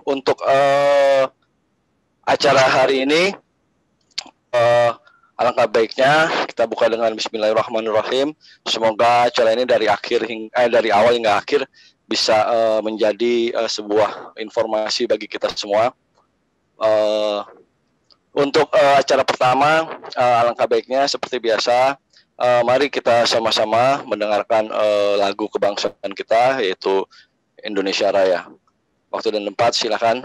Untuk acara hari ini, alangkah baiknya kita buka dengan Bismillahirrahmanirrahim. Semoga acara ini dari awal hingga akhir bisa menjadi sebuah informasi bagi kita semua. Untuk acara pertama, alangkah baiknya seperti biasa, mari kita sama-sama mendengarkan lagu kebangsaan kita, yaitu Indonesia Raya. Waktu dan tempat, silakan.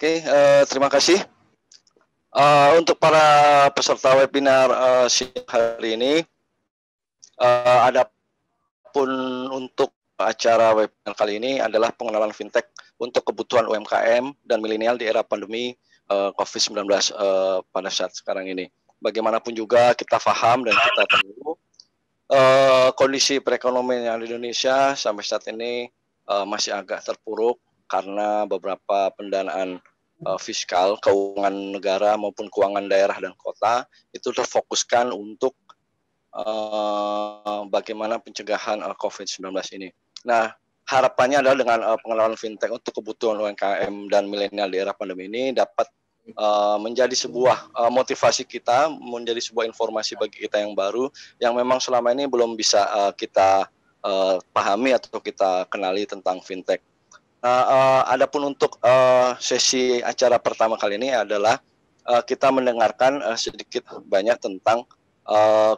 Oke, terima kasih. Untuk para peserta webinar siang hari ini, adapun untuk acara webinar kali ini adalah pengenalan fintech untuk kebutuhan UMKM dan milenial di era pandemi COVID-19 pada saat sekarang ini. Bagaimanapun juga kita paham dan kita tahu kondisi perekonomian di Indonesia sampai saat ini masih agak terpuruk karena beberapa pendanaan fiskal, keuangan negara maupun keuangan daerah dan kota itu terfokuskan untuk bagaimana pencegahan COVID-19 ini. Nah, harapannya adalah dengan pengenalan fintech untuk kebutuhan UMKM dan milenial di era pandemi ini dapat menjadi sebuah motivasi kita, menjadi sebuah informasi bagi kita yang baru, yang memang selama ini belum bisa kita pahami atau kita kenali tentang fintech. Adapun untuk sesi acara pertama kali ini adalah kita mendengarkan sedikit banyak tentang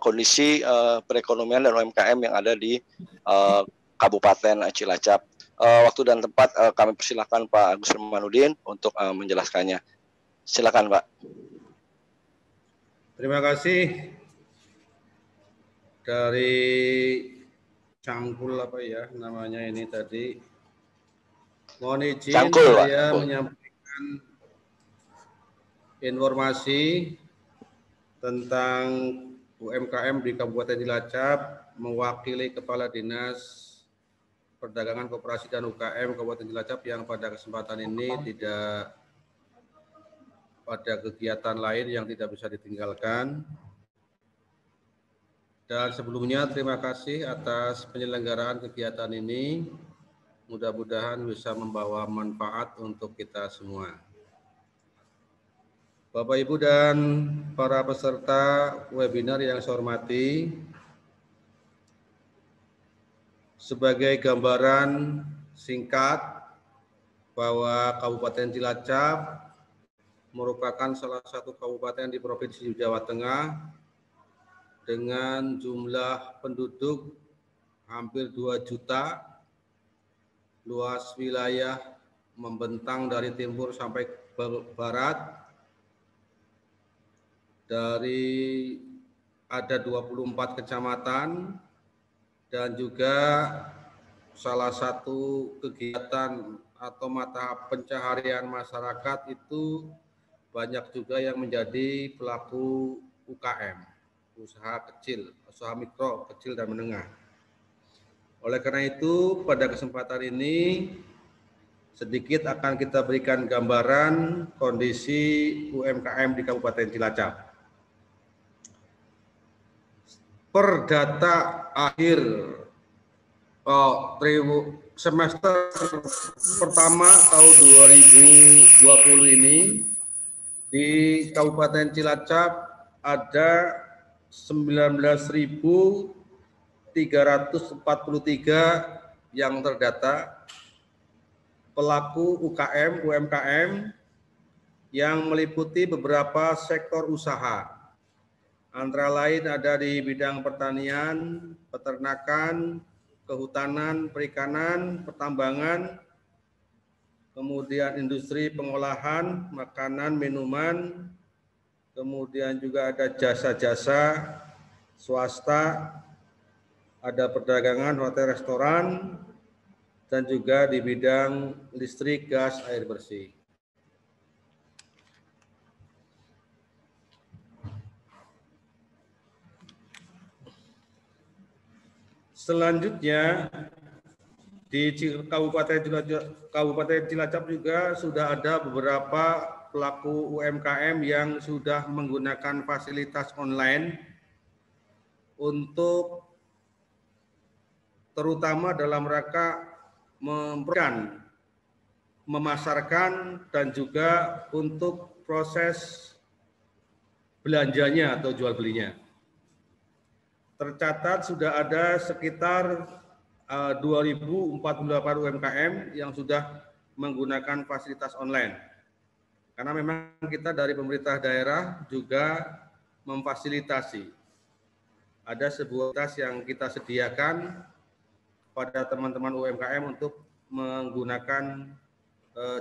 kondisi perekonomian dan UMKM yang ada di Kabupaten Cilacap. Waktu dan tempat kami persilakan Pak Agus Romanudin untuk menjelaskannya. Silakan Pak. Terima kasih. Dari Cangkul apa ya namanya ini tadi. Mohon izin Cangkul, saya Pak. menyampaikan informasi tentang UMKM di Kabupaten Cilacap mewakili Kepala Dinas Perdagangan Koperasi dan UKM Kabupaten Cilacap yang pada kesempatan ini tidak pada kegiatan lain yang tidak bisa ditinggalkan. Dan sebelumnya terima kasih atas penyelenggaraan kegiatan ini. Mudah-mudahan bisa membawa manfaat untuk kita semua. Bapak, Ibu, dan para peserta webinar yang saya hormati, sebagai gambaran singkat bahwa Kabupaten Cilacap merupakan salah satu kabupaten di Provinsi Jawa Tengah dengan jumlah penduduk hampir 2 juta, luas wilayah membentang dari timur sampai barat, dari ada 24 kecamatan dan juga salah satu kegiatan atau mata pencaharian masyarakat itu banyak juga yang menjadi pelaku UKM, usaha kecil, usaha mikro, kecil dan menengah. Oleh karena itu, pada kesempatan ini sedikit akan kita berikan gambaran kondisi UMKM di Kabupaten Cilacap. Per data akhir semester pertama tahun 2020 ini di Kabupaten Cilacap ada 19.343 yang terdata pelaku UMKM yang meliputi beberapa sektor usaha. Antara lain ada di bidang pertanian, peternakan, kehutanan, perikanan, pertambangan, kemudian industri pengolahan, makanan, minuman, kemudian juga ada jasa-jasa swasta, ada perdagangan, hotel, restoran, dan juga di bidang listrik, gas, air bersih. Selanjutnya di Kabupaten Cilacap juga sudah ada beberapa pelaku UMKM yang sudah menggunakan fasilitas online untuk terutama dalam rangka memasarkan dan juga untuk proses belanjanya atau jual belinya. Tercatat sudah ada sekitar 2.048 UMKM yang sudah menggunakan fasilitas online. Karena memang kita dari pemerintah daerah juga memfasilitasi. Ada sebuah tas yang kita sediakan pada teman-teman UMKM untuk menggunakan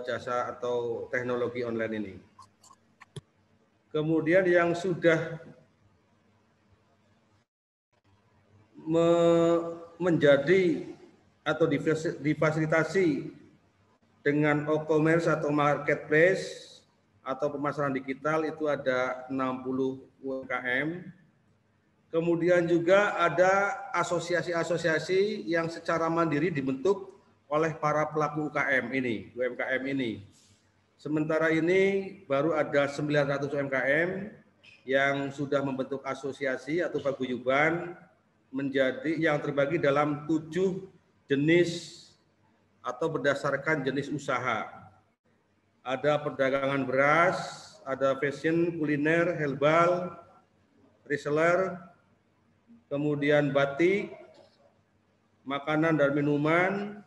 jasa atau teknologi online ini. Kemudian yang sudah menjadi atau difasilitasi dengan e-commerce atau marketplace atau pemasaran digital itu ada 60 UMKM. Kemudian juga ada asosiasi-asosiasi yang secara mandiri dibentuk oleh para pelaku UMKM ini. Sementara ini baru ada 900 UMKM yang sudah membentuk asosiasi atau paguyuban menjadi yang terbagi dalam 7 jenis atau berdasarkan jenis usaha. Ada perdagangan beras, ada fashion, kuliner, herbal, reseller, kemudian batik, makanan dan minuman,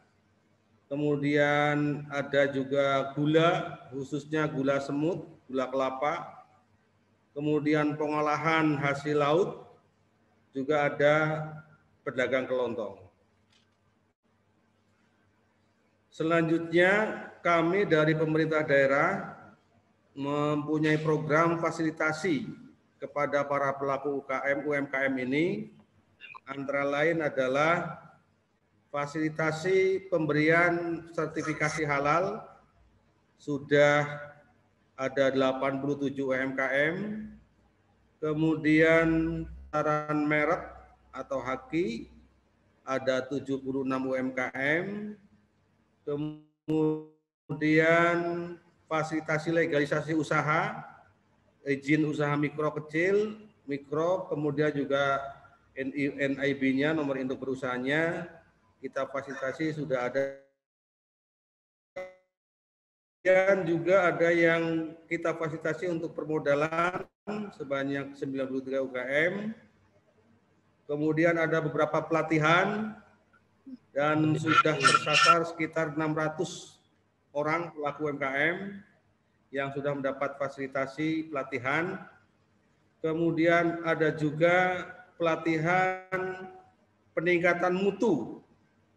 kemudian ada juga gula, khususnya gula semut, gula kelapa, kemudian pengolahan hasil laut, juga ada pedagang kelontong. Selanjutnya, kami dari pemerintah daerah mempunyai program fasilitasi kepada para pelaku UMKM ini, antara lain adalah fasilitasi pemberian sertifikasi halal, sudah ada 87 UMKM, kemudian saran merek atau haki ada 76 UMKM, kemudian fasilitasi legalisasi usaha, izin usaha mikro kecil, mikro, kemudian juga NIB-nya, nomor induk perusahaannya, kita fasilitasi sudah ada. Dan juga ada yang kita fasilitasi untuk permodalan sebanyak 93 UKM. Kemudian ada beberapa pelatihan dan sudah tersasar sekitar 600 orang pelaku UMKM yang sudah mendapat fasilitasi pelatihan. Kemudian ada juga pelatihan peningkatan mutu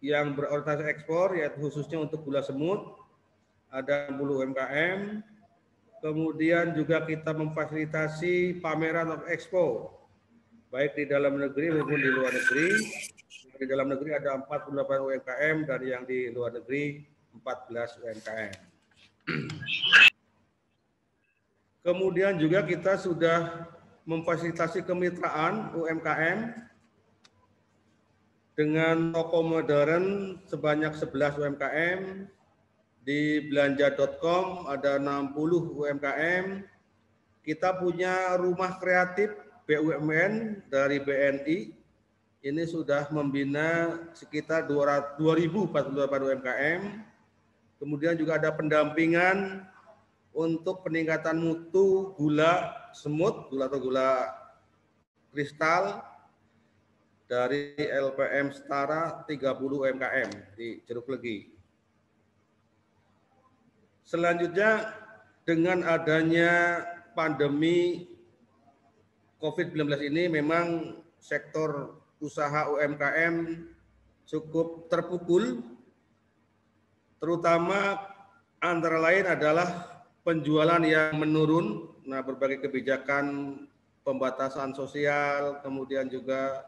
yang berorientasi ekspor, yaitu khususnya untuk gula semut, ada 60 UMKM. Kemudian juga kita memfasilitasi pameran of expo baik di dalam negeri maupun di luar negeri. Di dalam negeri ada 48 UMKM dan yang di luar negeri 14 UMKM. Kemudian juga kita sudah memfasilitasi kemitraan UMKM dengan toko modern sebanyak 11 UMKM. Di belanja.com ada 60 UMKM. Kita punya rumah kreatif BUMN dari BNI. Ini sudah membina sekitar 2.048 UMKM. Kemudian juga ada pendampingan untuk peningkatan mutu gula semut, gula atau gula kristal dari LPM Setara 30 UMKM di Jeruk Legi. Selanjutnya, dengan adanya pandemi COVID-19 ini memang sektor usaha UMKM cukup terpukul, terutama antara lain adalah penjualan yang menurun. Nah, berbagai kebijakan pembatasan sosial, kemudian juga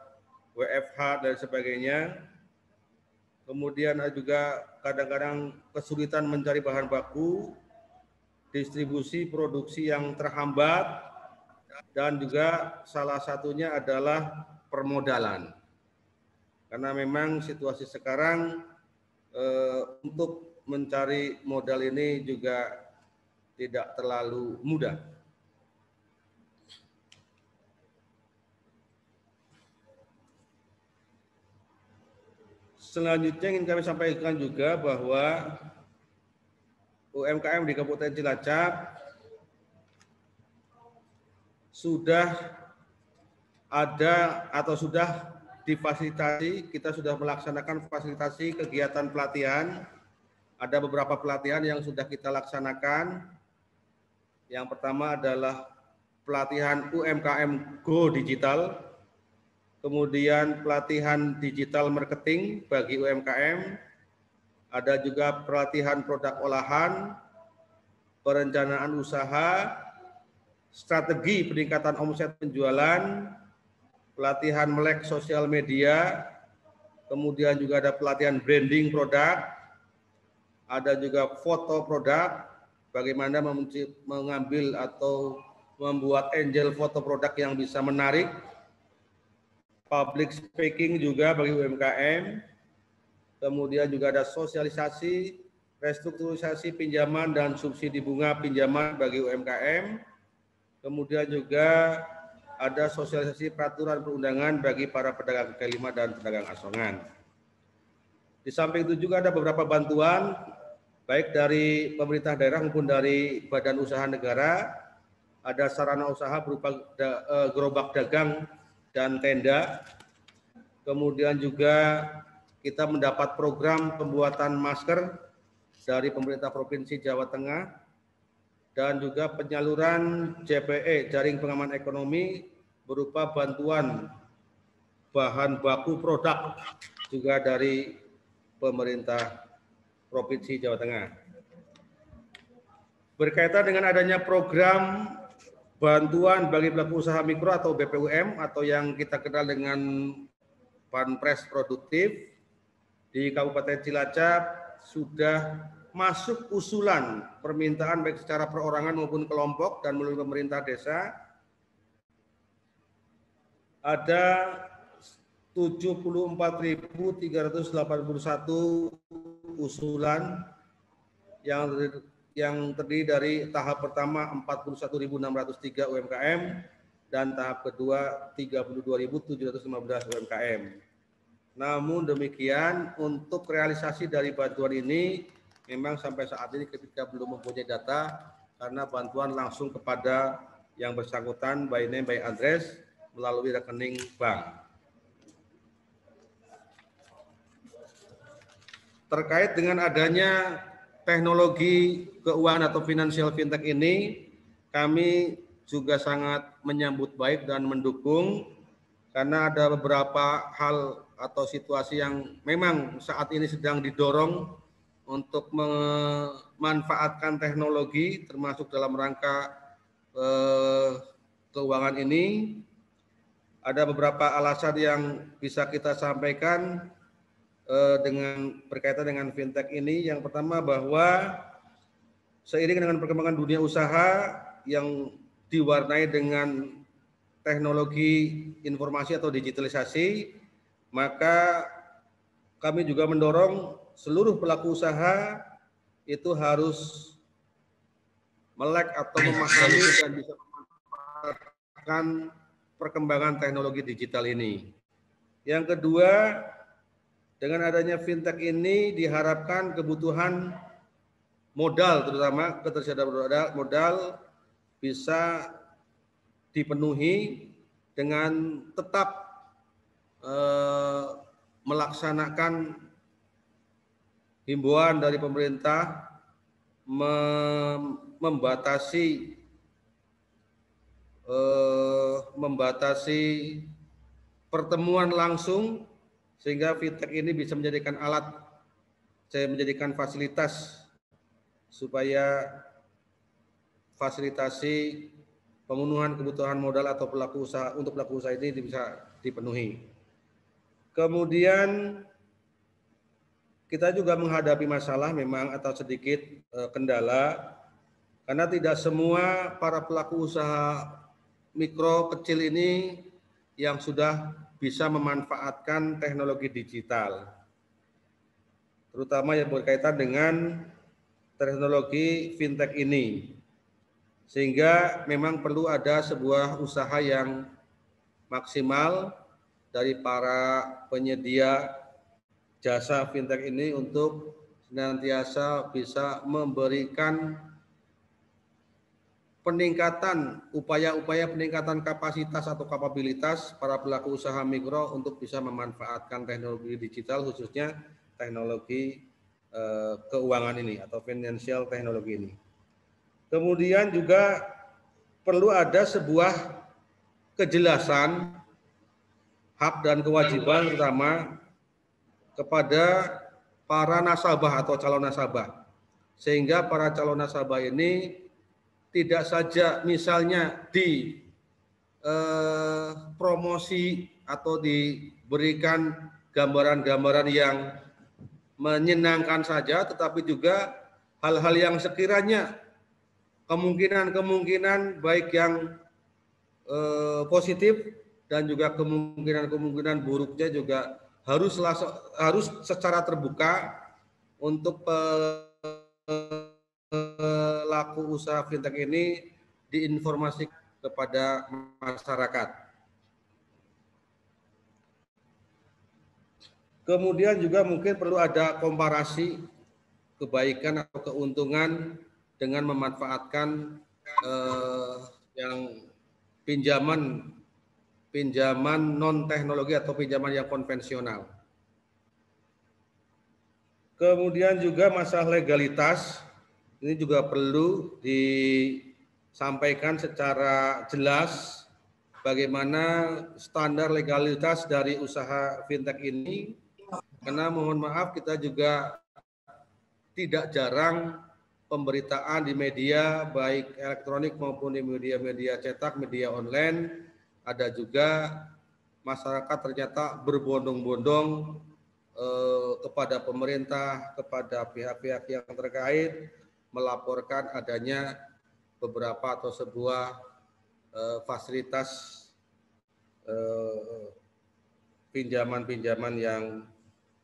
WFH dan sebagainya. Kemudian juga kadang-kadang kesulitan mencari bahan baku, distribusi produksi yang terhambat, dan juga salah satunya adalah permodalan. Karena memang situasi sekarang untuk mencari modal ini juga tidak terlalu mudah. Selanjutnya ingin kami sampaikan juga bahwa UMKM di Kabupaten Cilacap sudah ada atau sudah difasilitasi, kita sudah melaksanakan fasilitasi kegiatan pelatihan. Ada beberapa pelatihan yang sudah kita laksanakan. Yang pertama adalah pelatihan UMKM Go Digital, kemudian pelatihan digital marketing bagi UMKM, ada juga pelatihan produk olahan, perencanaan usaha, strategi peningkatan omset penjualan, pelatihan melek sosial media, kemudian juga ada pelatihan branding produk, ada juga foto produk, bagaimana mengambil atau membuat angel foto produk yang bisa menarik, public speaking juga bagi UMKM, kemudian juga ada sosialisasi, restrukturisasi pinjaman dan subsidi bunga pinjaman bagi UMKM, kemudian juga ada sosialisasi peraturan perundangan bagi para pedagang kaki lima dan pedagang asongan. Di samping itu juga ada beberapa bantuan, baik dari pemerintah daerah maupun dari badan usaha negara, ada sarana usaha berupa gerobak dagang dan tenda. Kemudian juga kita mendapat program pembuatan masker dari pemerintah Provinsi Jawa Tengah dan juga penyaluran JPE, Jaring Pengaman Ekonomi, berupa bantuan bahan baku produk juga dari pemerintah Provinsi Jawa Tengah. Berkaitan dengan adanya program bantuan bagi pelaku usaha mikro atau BPUM atau yang kita kenal dengan Banpres Produktif, di Kabupaten Cilacap sudah masuk usulan permintaan baik secara perorangan maupun kelompok dan melalui pemerintah desa. Ada 74.381 usulan yang terdiri dari tahap pertama 41.603 UMKM dan tahap kedua 32.715 UMKM. Namun demikian, untuk realisasi dari bantuan ini memang sampai saat ini ketika belum mempunyai data karena bantuan langsung kepada yang bersangkutan by name by address melalui rekening bank. Terkait dengan adanya teknologi keuangan atau financial fintech ini, kami juga sangat menyambut baik dan mendukung karena ada beberapa hal atau situasi yang memang saat ini sedang didorong untuk memanfaatkan teknologi termasuk dalam rangka keuangan ini. ada beberapa alasan yang bisa kita sampaikan dengan berkaitan dengan fintech ini. Yang pertama bahwa seiring dengan perkembangan dunia usaha yang diwarnai dengan teknologi informasi atau digitalisasi, maka kami juga mendorong seluruh pelaku usaha itu harus melek atau memahami dan bisa memanfaatkan perkembangan teknologi digital ini. Yang kedua, dengan adanya fintech ini diharapkan kebutuhan modal, terutama ketersediaan modal, bisa dipenuhi dengan tetap melaksanakan himbauan dari pemerintah membatasi pertemuan langsung, sehingga fintech ini bisa menjadikan menjadikan fasilitas supaya fasilitasi pemenuhan kebutuhan modal atau untuk pelaku usaha ini bisa dipenuhi. Kemudian kita juga menghadapi masalah memang atau sedikit kendala, karena tidak semua para pelaku usaha mikro kecil ini yang sudah bisa memanfaatkan teknologi digital, terutama yang berkaitan dengan teknologi fintech ini. Sehingga memang perlu ada sebuah usaha yang maksimal dari para penyedia jasa fintech ini untuk senantiasa bisa memberikan upaya-upaya peningkatan kapasitas atau kapabilitas para pelaku usaha mikro untuk bisa memanfaatkan teknologi digital, khususnya teknologi keuangan ini atau financial teknologi ini. Kemudian juga perlu ada sebuah kejelasan hak dan kewajiban terutama kepada para nasabah atau calon nasabah, sehingga para calon nasabah ini tidak saja misalnya di promosi atau diberikan gambaran-gambaran yang menyenangkan saja, tetapi juga hal-hal yang sekiranya kemungkinan baik yang positif dan juga kemungkinan buruknya juga harus secara terbuka untuk pelaku usaha fintech ini diinformasikan kepada masyarakat. Kemudian juga mungkin perlu ada komparasi kebaikan atau keuntungan dengan memanfaatkan yang pinjaman non teknologi atau pinjaman yang konvensional. Kemudian juga masalah legalitas ini juga perlu disampaikan secara jelas bagaimana standar legalitas dari usaha fintech ini, karena mohon maaf kita juga tidak jarang pemberitaan di media baik elektronik maupun di media cetak, media online, ada juga masyarakat ternyata berbondong-bondong kepada pemerintah, kepada pihak-pihak yang terkait melaporkan adanya beberapa atau sebuah fasilitas pinjaman-pinjaman yang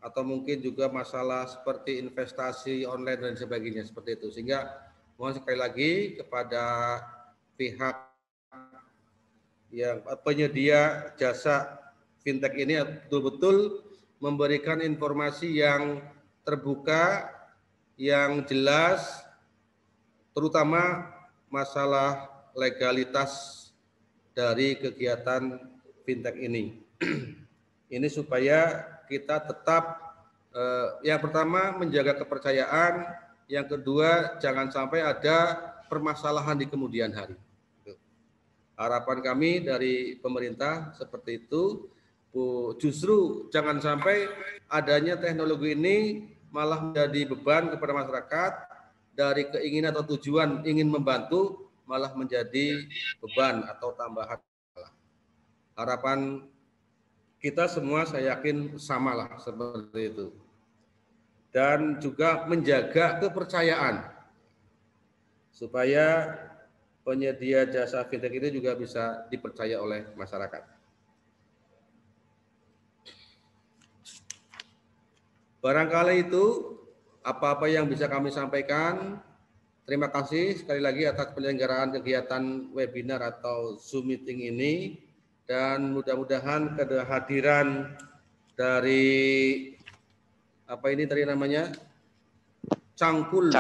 atau mungkin juga masalah seperti investasi online dan sebagainya seperti itu. Sehingga mohon sekali lagi kepada pihak yang penyedia jasa fintech ini betul-betul memberikan informasi yang terbuka, yang jelas, terutama masalah legalitas dari kegiatan fintech ini. Ini supaya kita tetap yang pertama menjaga kepercayaan, yang kedua jangan sampai ada permasalahan di kemudian hari. Harapan kami dari pemerintah seperti itu, justru jangan sampai adanya teknologi ini malah menjadi beban kepada masyarakat, dari keinginan atau tujuan ingin membantu malah menjadi beban atau tambahan. harapan kita semua saya yakin samalah seperti itu. Dan juga menjaga kepercayaan supaya penyedia jasa fintech itu juga bisa dipercaya oleh masyarakat. Barangkali itu apa-apa yang bisa kami sampaikan. Terima kasih sekali lagi atas penyelenggaraan kegiatan webinar atau Zoom meeting ini, dan mudah-mudahan kehadiran dari apa ini tadi namanya Cangkul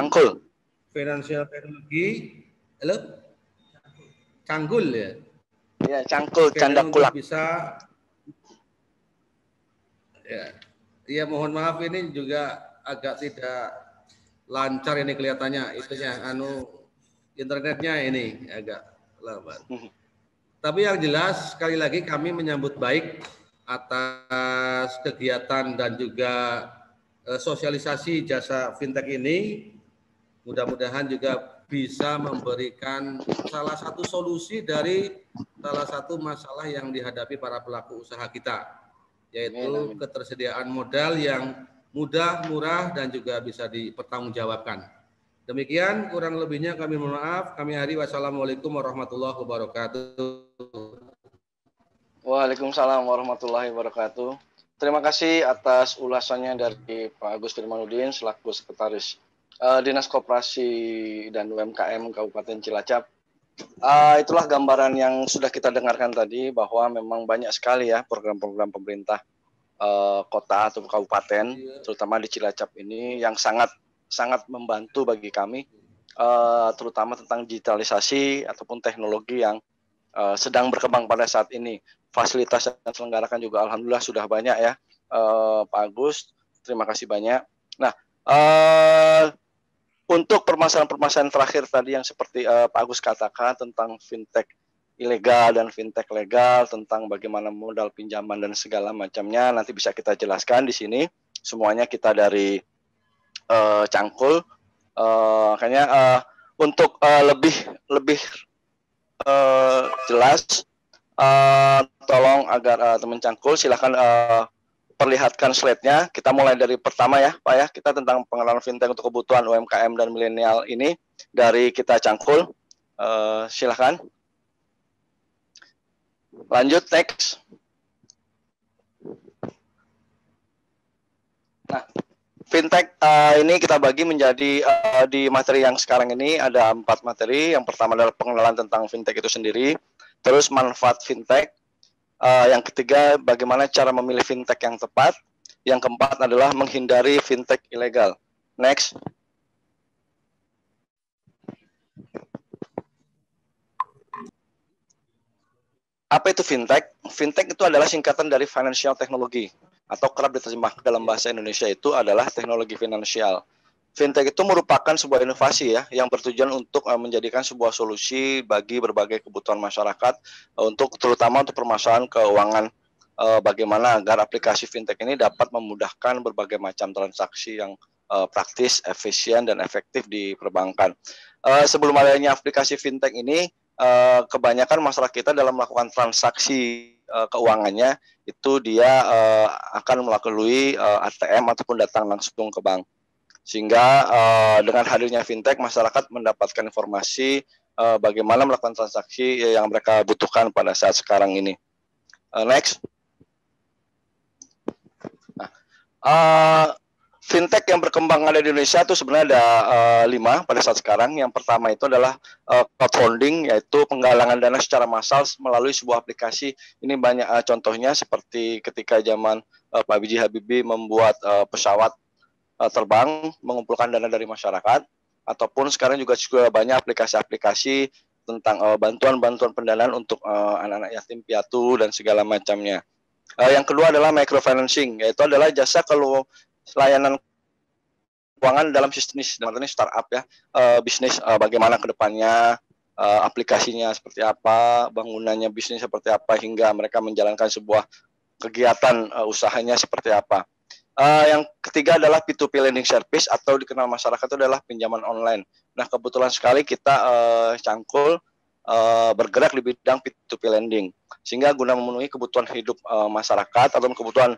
Financial Technology, halo? Canggul ya? Ya, Cangkul Canda Kulak. Bisa ya. Ya, mohon maaf ini juga agak tidak lancar ini kelihatannya, itunya internetnya ini agak lambat. Tapi yang jelas sekali lagi kami menyambut baik atas kegiatan dan juga sosialisasi jasa fintech ini. Mudah-mudahan juga bisa memberikan salah satu solusi dari salah satu masalah yang dihadapi para pelaku usaha kita, yaitu ketersediaan modal yang mudah, murah, dan juga bisa dipertanggungjawabkan. Demikian, kurang lebihnya kami mohon maaf. Kami akhiri. Wassalamualaikum warahmatullahi wabarakatuh. Waalaikumsalam warahmatullahi wabarakatuh. Terima kasih atas ulasannya dari Pak Agus Firmanuddin selaku Sekretaris Dinas Koperasi dan UMKM Kabupaten Cilacap. Itulah gambaran yang sudah kita dengarkan tadi, bahwa memang banyak sekali ya program-program pemerintah kota atau kabupaten, terutama di Cilacap ini, yang sangat membantu bagi kami, terutama tentang digitalisasi ataupun teknologi yang sedang berkembang pada saat ini. Fasilitas yang diselenggarakan juga alhamdulillah sudah banyak ya, Pak Agus. Terima kasih banyak. Nah, untuk permasalahan-permasalahan terakhir tadi yang seperti Pak Agus katakan tentang fintech ilegal dan fintech legal, tentang bagaimana modal pinjaman dan segala macamnya, nanti bisa kita jelaskan di sini. Semuanya kita dari Cangkul. Makanya untuk lebih jelas, tolong agar teman Cangkul silahkan perlihatkan slide-nya. Kita mulai dari pertama ya Pak ya, kita tentang pengenalan fintech untuk kebutuhan UMKM dan milenial ini dari kita Cangkul. Silahkan lanjut, next. Nah, fintech ini kita bagi menjadi di materi yang sekarang ini ada 4 materi. Yang pertama adalah pengenalan tentang fintech itu sendiri, terus manfaat fintech, yang ketiga bagaimana cara memilih fintech yang tepat, yang keempat adalah menghindari fintech ilegal. Next. Apa itu fintech? Fintech itu adalah singkatan dari financial technology, atau kerap diterjemahkan dalam bahasa Indonesia itu adalah teknologi finansial. Fintech itu merupakan sebuah inovasi ya, yang bertujuan untuk menjadikan sebuah solusi bagi berbagai kebutuhan masyarakat, terutama untuk permasalahan keuangan, bagaimana agar aplikasi fintech ini dapat memudahkan berbagai macam transaksi yang praktis, efisien, dan efektif di perbankan. Sebelum adanya aplikasi fintech ini, kebanyakan masyarakat kita dalam melakukan transaksi keuangannya itu dia akan melalui ATM ataupun datang langsung ke bank. Sehingga dengan hadirnya fintech, masyarakat mendapatkan informasi bagaimana melakukan transaksi yang mereka butuhkan pada saat sekarang ini. Next. Nah, fintech yang berkembang ada di Indonesia itu sebenarnya ada 5 pada saat sekarang. Yang pertama itu adalah crowdfunding, yaitu penggalangan dana secara massal melalui sebuah aplikasi. Ini banyak contohnya seperti ketika zaman Pak B.J. Habibie membuat pesawat terbang, mengumpulkan dana dari masyarakat, ataupun sekarang juga banyak aplikasi-aplikasi tentang bantuan-bantuan pendanaan untuk anak-anak yatim piatu dan segala macamnya. Yang kedua adalah microfinancing, yaitu adalah jasa layanan keuangan dalam bisnis, ini startup ya, bisnis bagaimana ke depannya, aplikasinya seperti apa, bangunannya bisnis seperti apa, hingga mereka menjalankan sebuah kegiatan usahanya seperti apa. Yang ketiga adalah P2P lending service, atau dikenal masyarakat itu adalah pinjaman online. Nah, kebetulan sekali kita Cangkul bergerak di bidang P2P lending, sehingga guna memenuhi kebutuhan hidup masyarakat atau kebutuhan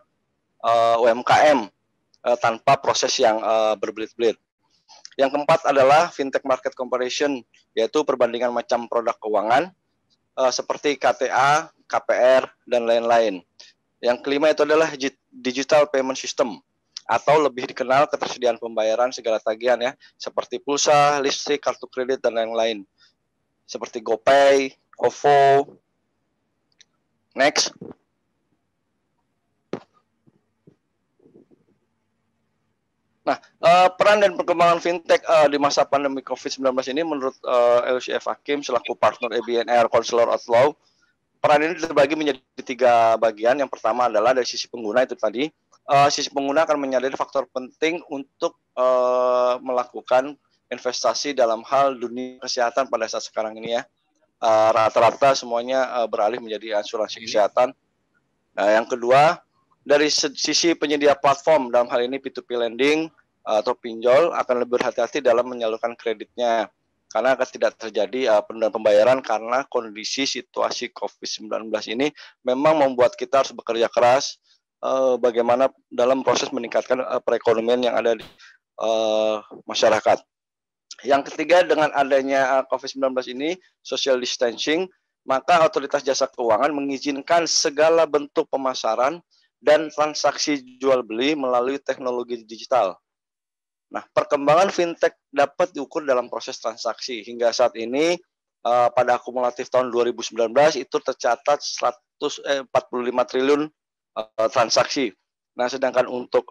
UMKM tanpa proses yang berbelit-belit. Yang keempat adalah fintech market comparison, yaitu perbandingan macam produk keuangan seperti KTA, KPR, dan lain-lain. Yang kelima itu adalah digital payment system, atau lebih dikenal ketersediaan pembayaran segala tagihan ya, seperti pulsa, listrik, kartu kredit, dan lain-lain. Seperti GoPay, OVO. Next. Nah, peran dan perkembangan fintech di masa pandemi COVID-19 ini menurut LCF Hakim selaku partner ABNR Counselor of Law, peran ini terbagi menjadi 3 bagian. Yang pertama adalah dari sisi pengguna itu tadi. Sisi pengguna akan menyadari faktor penting untuk melakukan investasi dalam hal dunia kesehatan pada saat sekarang ini ya. Rata-rata semuanya beralih menjadi asuransi kesehatan. Nah, yang kedua, dari sisi penyedia platform, dalam hal ini P2P lending atau pinjol, akan lebih berhati-hati dalam menyalurkan kreditnya, karena akan tidak terjadi penundaan pembayaran karena kondisi situasi COVID-19 ini memang membuat kita harus bekerja keras bagaimana dalam proses meningkatkan perekonomian yang ada di masyarakat. Yang ketiga, dengan adanya COVID-19 ini, social distancing, maka otoritas jasa keuangan mengizinkan segala bentuk pemasaran dan transaksi jual beli melalui teknologi digital. Nah, perkembangan fintech dapat diukur dalam proses transaksi. Hingga saat ini pada akumulatif tahun 2019 itu tercatat 45 triliun transaksi. Nah, sedangkan untuk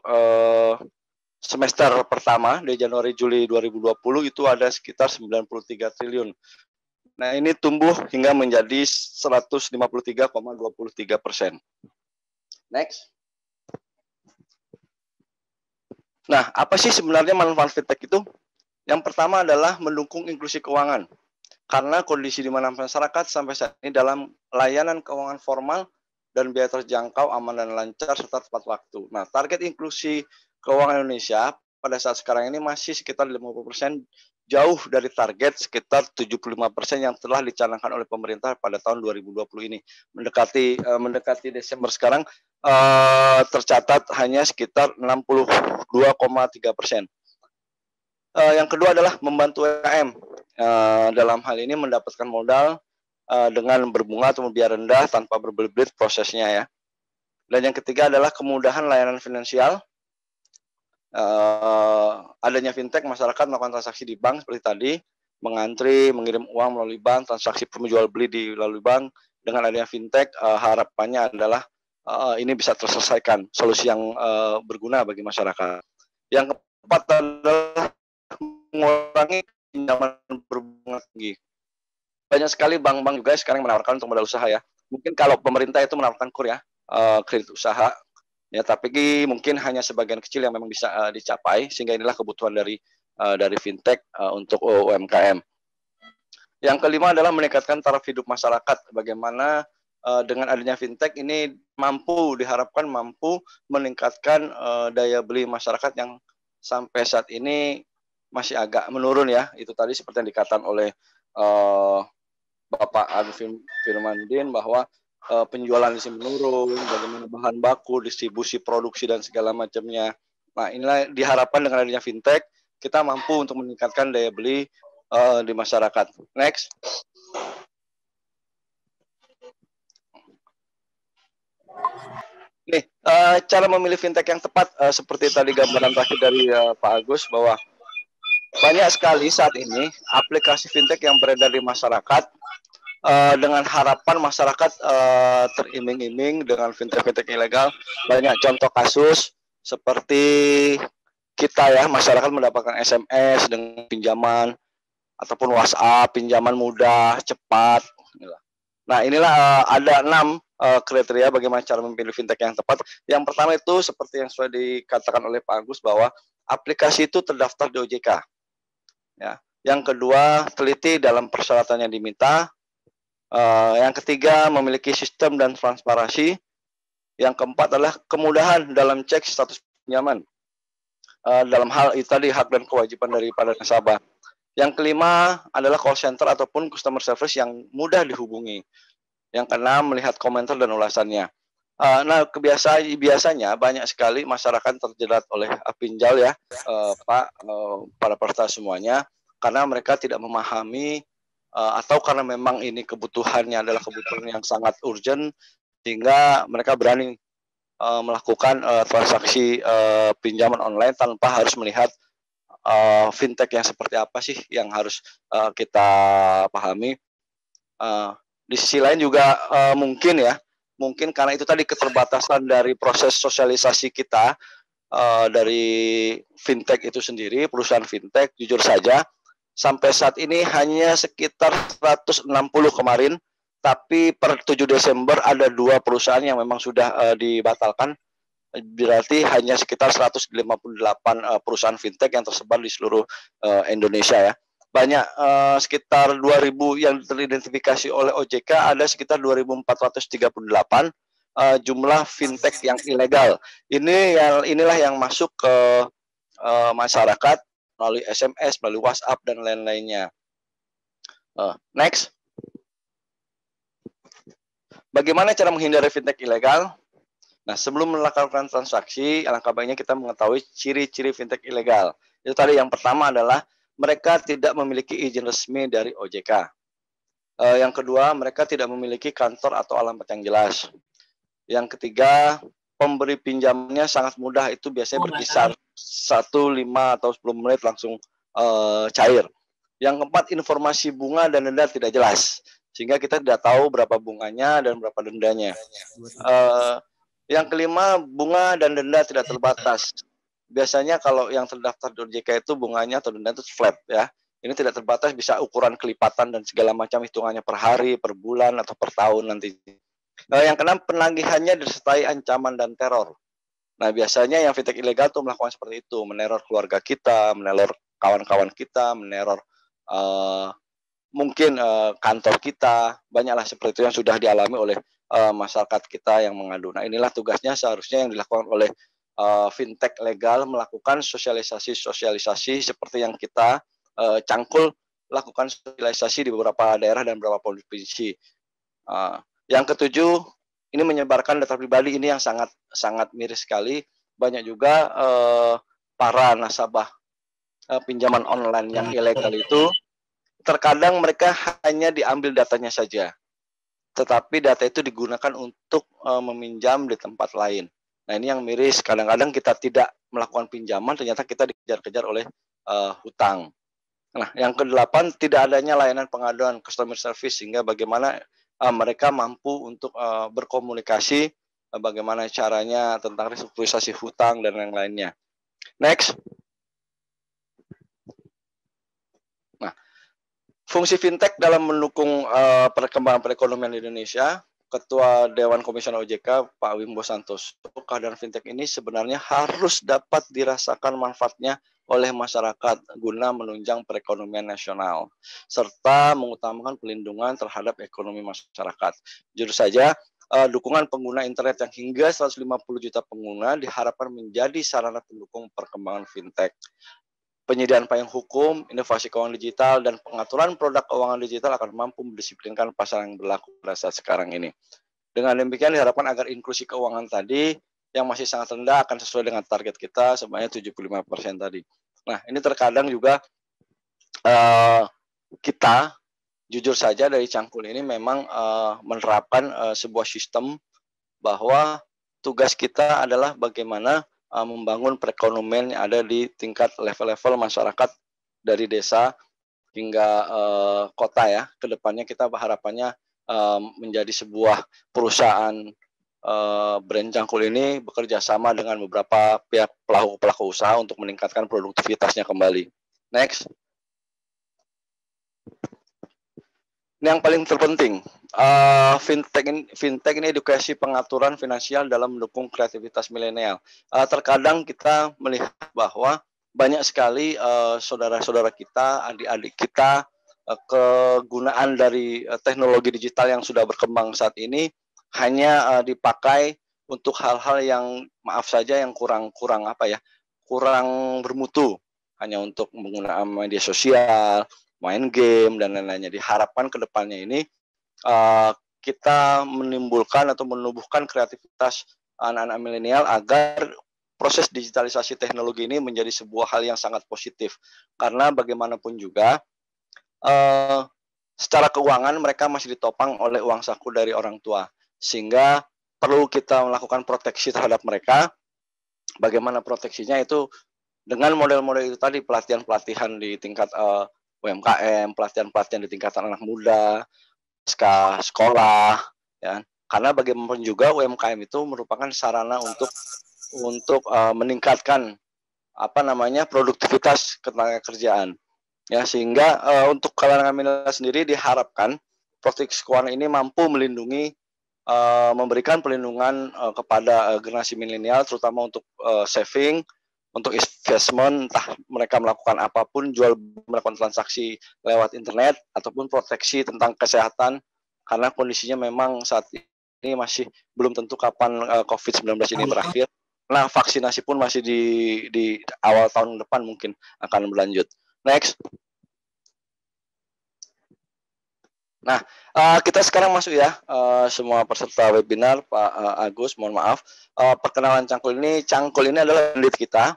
semester pertama di Januari-Juli 2020 itu ada sekitar 93 triliun. Nah, ini tumbuh hingga menjadi 153,23%. Next. Nah, apa sih sebenarnya manfaat fintech itu? Yang pertama adalah mendukung inklusi keuangan. Karena kondisi di mana masyarakat sampai saat ini dalam layanan keuangan formal dan biaya terjangkau, aman dan lancar, serta tepat waktu. Nah, target inklusi keuangan Indonesia pada saat sekarang ini masih sekitar 50%, jauh dari target sekitar 75% yang telah dicanangkan oleh pemerintah pada tahun 2020 ini. Mendekati Desember sekarang tercatat hanya sekitar 62,3%. Yang kedua adalah membantu UMKM. Dalam hal ini mendapatkan modal dengan berbunga atau biaya rendah tanpa berbelit-belit prosesnya ya. Dan yang ketiga adalah kemudahan layanan finansial. Adanya fintech, masyarakat melakukan transaksi di bank seperti tadi, mengantri, mengirim uang melalui bank, transaksi jual beli di melalui bank. Dengan adanya fintech, harapannya adalah ini bisa terselesaikan, solusi yang berguna bagi masyarakat. Yang keempat adalah mengurangi pinjaman berbunga tinggi. Banyak sekali bank-bank juga sekarang menawarkan untuk modal usaha ya. Mungkin kalau pemerintah itu menawarkan KUR ya, kredit usaha, ya, tapi mungkin hanya sebagian kecil yang memang bisa dicapai, sehingga inilah kebutuhan dari fintech untuk UMKM. Yang kelima adalah meningkatkan taraf hidup masyarakat. Bagaimana dengan adanya fintech ini diharapkan mampu meningkatkan daya beli masyarakat yang sampai saat ini masih agak menurun ya. Itu tadi seperti yang dikatakan oleh Bapak Arifin Firmandin bahwa penjualan di sini menurun, bagaimana bahan baku, distribusi produksi dan segala macamnya. Nah, inilah diharapkan dengan adanya fintech kita mampu untuk meningkatkan daya beli di masyarakat. Next. Nih, cara memilih fintech yang tepat seperti tadi gambaran terakhir dari Pak Agus bahwa banyak sekali saat ini aplikasi fintech yang beredar di masyarakat dengan harapan masyarakat teriming-iming dengan fintech-fintech ilegal. Banyak contoh kasus seperti kita ya, masyarakat mendapatkan SMS dengan pinjaman ataupun WhatsApp, pinjaman mudah, cepat. Nah, inilah ada 6 kriteria bagaimana cara memilih fintech yang tepat. Yang pertama itu seperti yang sudah dikatakan oleh Pak Agus bahwa aplikasi itu terdaftar di OJK. Ya. Yang kedua, teliti dalam persyaratan yang diminta. Yang ketiga, memiliki sistem dan transparansi. Yang keempat adalah kemudahan dalam cek status pinjaman. Dalam hal itu tadi hak dan kewajiban daripada nasabah. Yang kelima adalah call center ataupun customer service yang mudah dihubungi. Yang keenam melihat komentar dan ulasannya. Nah, biasanya banyak sekali masyarakat terjerat oleh pinjal ya, Pak, para peserta semuanya, karena mereka tidak memahami atau karena memang ini kebutuhannya adalah kebutuhan yang sangat urgent, sehingga mereka berani melakukan transaksi pinjaman online tanpa harus melihat fintech yang seperti apa sih yang harus kita pahami. Di sisi lain juga mungkin karena itu tadi keterbatasan dari proses sosialisasi kita dari fintech itu sendiri, perusahaan fintech, jujur saja sampai saat ini hanya sekitar 160 kemarin, tapi per 7 Desember ada 2 perusahaan yang memang sudah dibatalkan, berarti hanya sekitar 158 perusahaan fintech yang tersebar di seluruh Indonesia ya. Banyak sekitar 2.000 yang teridentifikasi oleh OJK, ada sekitar 2.438 jumlah fintech yang ilegal. Inilah yang masuk ke masyarakat melalui SMS, melalui WhatsApp dan lain-lainnya. Next. Bagaimana cara menghindari fintech ilegal? Nah, sebelum melakukan transaksi, alangkah baiknya kita mengetahui ciri-ciri fintech ilegal. Itu tadi yang pertama adalah mereka tidak memiliki izin resmi dari OJK. Yang kedua, mereka tidak memiliki kantor atau alamat yang jelas. Yang ketiga, pemberi pinjamnya sangat mudah, itu biasanya berkisar 1, 5, atau 10 menit langsung cair. Yang keempat, informasi bunga dan denda tidak jelas, sehingga kita tidak tahu berapa bunganya dan berapa dendanya. Yang kelima, bunga dan denda tidak terbatas. Biasanya kalau yang terdaftar di OJK itu bunganya atau denda itu flat ya. Ini tidak terbatas, bisa ukuran kelipatan dan segala macam, hitungannya per hari, per bulan, atau per tahun nanti. Yang keenam, penagihannya disertai ancaman dan teror. Nah, biasanya yang fintech ilegal tuh melakukan seperti itu, meneror keluarga kita, meneror kawan-kawan kita, meneror mungkin kantor kita, banyaklah seperti itu yang sudah dialami oleh masyarakat kita yang mengadu. Nah, inilah tugasnya seharusnya yang dilakukan oleh fintech legal, melakukan sosialisasi seperti yang kita cangkul lakukan sosialisasi di beberapa daerah dan beberapa provinsi. Yang ketujuh, ini menyebarkan data pribadi, ini yang sangat miris sekali. Banyak juga para nasabah pinjaman online yang ilegal itu, terkadang mereka hanya diambil datanya saja, tetapi data itu digunakan untuk meminjam di tempat lain. Nah, ini yang miris. Kadang-kadang kita tidak melakukan pinjaman, ternyata kita dikejar-kejar oleh hutang. Nah, yang kedelapan, tidak adanya layanan pengaduan customer service, sehingga bagaimana mereka mampu untuk berkomunikasi bagaimana caranya tentang restrukturisasi hutang dan yang lainnya. Next. Nah, fungsi fintech dalam mendukung perkembangan perekonomian di Indonesia, Ketua Dewan Komisioner OJK Pak Wimbo Santoso, kehadiran fintech ini sebenarnya harus dapat dirasakan manfaatnya oleh masyarakat guna menunjang perekonomian nasional, serta mengutamakan pelindungan terhadap ekonomi masyarakat. Jujur saja, dukungan pengguna internet yang hingga 150 juta pengguna diharapkan menjadi sarana pendukung perkembangan fintech. Penyediaan payung hukum, inovasi keuangan digital, dan pengaturan produk keuangan digital akan mampu mendisiplinkan pasar yang berlaku pada saat sekarang ini. Dengan demikian diharapkan agar inklusi keuangan tadi yang masih sangat rendah akan sesuai dengan target kita sebanyak 75% tadi. Nah, ini terkadang juga kita jujur saja dari Cangkul ini memang menerapkan sebuah sistem bahwa tugas kita adalah bagaimana membangun perekonomian yang ada di tingkat level-level masyarakat dari desa hingga kota ya. Kedepannya kita harapannya menjadi sebuah perusahaan brand Cangkul ini bekerja sama dengan beberapa pihak pelaku usaha untuk meningkatkan produktivitasnya kembali. Next. Ini yang paling terpenting, fintech ini edukasi pengaturan finansial dalam mendukung kreativitas milenial. Terkadang kita melihat bahwa banyak sekali saudara-saudara kita, adik-adik kita, kegunaan dari teknologi digital yang sudah berkembang saat ini hanya dipakai untuk hal-hal yang maaf saja yang kurang bermutu. hanya untuk menggunakan media sosial, main game dan lain-lainnya. Diharapkan ke depannya ini kita menimbulkan atau menumbuhkan kreativitas anak-anak milenial agar proses digitalisasi teknologi ini menjadi sebuah hal yang sangat positif. Karena bagaimanapun juga secara keuangan mereka masih ditopang oleh uang saku dari orang tua. Sehingga perlu kita melakukan proteksi terhadap mereka. Bagaimana proteksinya itu dengan model-model itu tadi, pelatihan-pelatihan di tingkat UMKM, pelatihan-pelatihan di tingkatan anak muda, sekolah, ya. Karena bagaimanapun juga UMKM itu merupakan sarana untuk meningkatkan produktivitas ketenagakerjaan, ya, sehingga untuk kalangan milenial sendiri diharapkan proteksi keuangan ini mampu melindungi, memberikan perlindungan kepada generasi milenial, terutama untuk saving, untuk investment, entah mereka melakukan apapun, melakukan transaksi lewat internet, ataupun proteksi tentang kesehatan, karena kondisinya memang saat ini masih belum tentu kapan COVID-19 ini berakhir. Nah, vaksinasi pun masih di awal tahun depan mungkin akan berlanjut. Next. Nah, kita sekarang masuk ya, semua peserta webinar, Pak Agus, mohon maaf. Perkenalan Cangkul ini adalah lead kita